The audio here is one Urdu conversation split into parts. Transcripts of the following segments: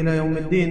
ila yawmiddin।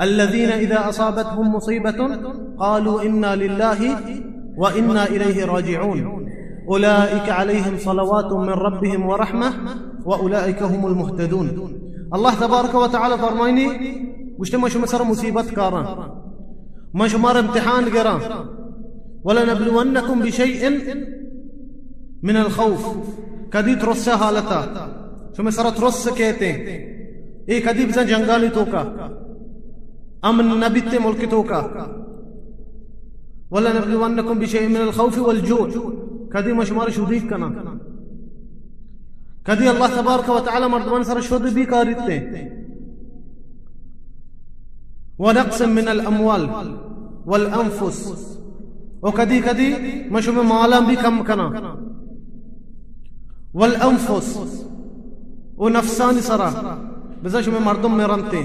الذين إذا أصابتهم مصيبة قالوا إنا لله وإنا إليه راجعون أولئك عليهم صلوات من ربهم ورحمة وأولئك هم المهتدون الله تبارك وتعالى فرماني وشتما شو مسر مصيبة كارا ما شمار امتحان قرا ولنبلونكم بشيء من الخوف كدي ترس حالتا شو مسر ترس كيته إيه كدي بزن جنگالي توكا أمن نبيت ملك توكا ولا نبلونكم بشيء من الخوف والجوع كدي مشمار شديد كنا كدي الله تبارك وتعالى مردمان سر شد بي كاريته ونقص من الأموال والأنفس وكدي كدي مشوم مالا بي كم كنا والأنفس ونفسان سرا بزا شو مردم مرنته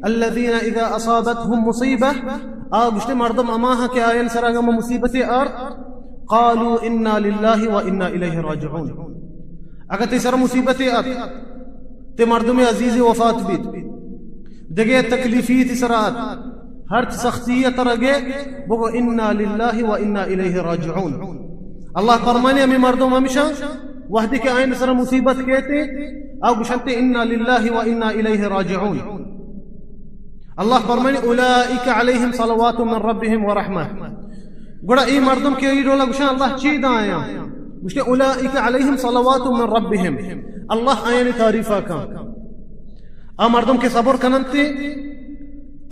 الذين إذا أصابتهم مصيبة أجتمع مردم أماها كأين سرقم مصيبة أرض قالوا إنا لله وإنا إليه راجعون أكتر سر مصيبة أرض تمردم عزيزي وفات بيت دقيت تكليفي تسرات هرت سختية ترقى بقو إنا لله وإنا إليه راجعون الله فرماني أمي مردم أمشا وحدك أين سر مصيبة كيتي أو بشنت إنا لله وإنا إليه راجعون الله فرماني أولئك عليهم صلوات من ربهم ورحمة قرأ إيه مردم كي يقول لك الله شيء دايا مش أولئك عليهم صلوات من ربهم الله آيان تعريفا كان مردم كي صبر كننتي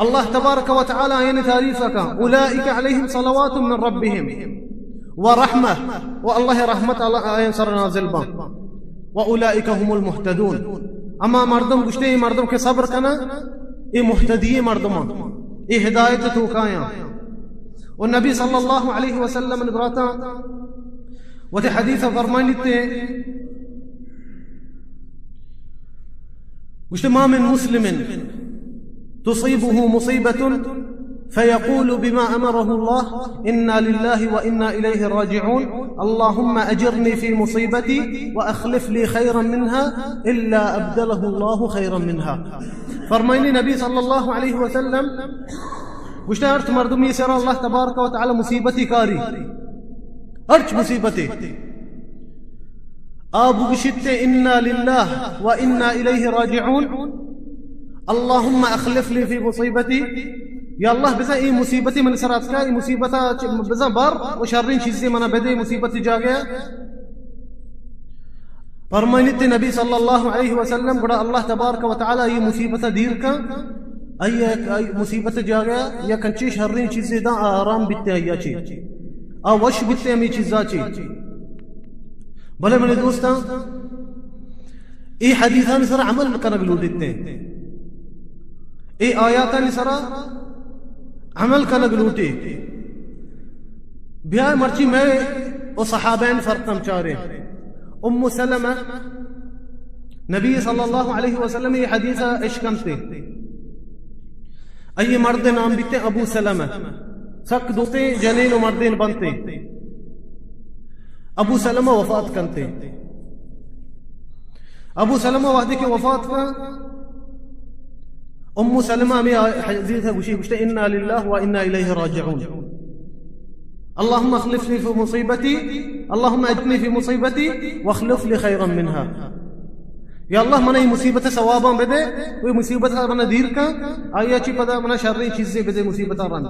الله تبارك وتعالى آيان تعريفا كان أولئك عليهم صلوات من ربهم ورحمة والله رحمة الله آيان سر نازل بان وأولئك هم المهتدون أما مردم قشتي مردم كي صبر كنا إيه مهتدي مردمان إيه هداية توكايا والنبي صلى الله عليه وسلم نبراتا وتحديث فرمانيته وش ما من مسلم تصيبه مصيبة فيقول بما أمره الله إنا لله وإنا إليه راجعون اللهم أجرني في مصيبتي وأخلف لي خيرا منها إلا أبدله الله خيرا منها. فرماني نبي صلى الله عليه وسلم وش أرت مردمي سر الله تبارك وتعالى مصيبتي كاري أرت مصيبتي أبو بشت إنا لله وإنا إليه راجعون اللهم أخلف لي في مصيبتي يا الله بزا اي مصيبتي من سراتك اي مصيبتا بزا بار وشرين چیزیں منا بدے مصیبتی جا گیا. فرمانیت نبی صلی اللہ علیہ وسلم بڑا اللہ تبارک و تعالی یہ مصیبتا دیر کا اي مصیبت جا گیا یا کنچی شرین چیزیں دا آرام بیتے یا چی او وش بیتے ہمیں چیزا چی. بھلے میں دوستا ای حدیثان سر عمل کرنگلو دیتے ای آیاتان سر عمل کا لگلوٹی بیا مرچی میں و صحابین فرقم چارے. ام سلمہ نبی صلی اللہ علیہ وسلم یہ حدیثہ اشکم تے ای مرد نام بیتے ابو سلمہ سک دوتے جنین و مردین بنتے. ابو سلمہ وفات کنتے. ابو سلمہ وحدی کے وفات کا ام سلمہ میں حدیثہ گوشت انا للہ وانا الیہ راجعون اللهم اخلف لي في مصيبتي اللهم اجرني في مصيبتي واخلف لي خيرا منها. یا اللہ منہ مصیبت ثواباں بدے کوئی مصیبت منا دیر کا آیا چی پدا منا شرری چیزیں بدے مصیبت رن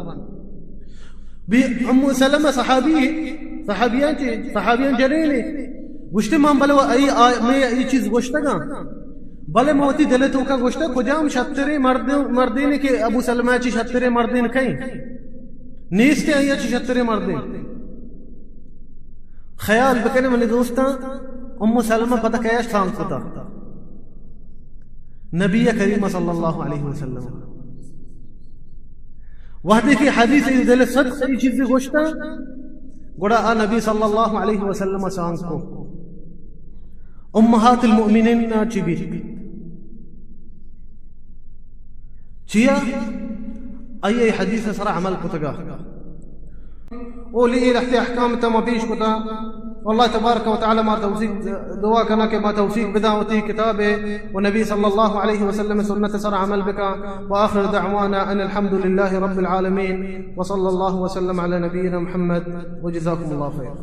بھی. ام سلمہ صحابیان جرینی گوشت مان بلو میں ای چیز گوشتا گا بلے موتی دلتوں کا گوشتا کجام شترے مردین کے ابو سلمہ چی شترے مردین کہیں نیستے آیا چی شترے مردین. خیال بکنے منی دوستا ام سلمہ پتہ کیاش تھانگ پتا نبی کریم صلی اللہ علیہ وسلم وحدی کی حدیث دل صدق ای چیزی گوشتا گوڑا نبی صلی اللہ علیہ وسلم سانگ کو امہات المؤمنین چی بیت چیا ای حدیث سر عمل کتگا قولي لحتي احكام ما فيش كتا والله تبارك وتعالى ما توفيق دعاء كنا كما توفيق بدعوتي كتابه والنبي صلى الله عليه وسلم سنة سر عمل بك. واخر دعوانا ان الحمد لله رب العالمين وصلى الله وسلم على نبينا محمد وجزاكم الله خير.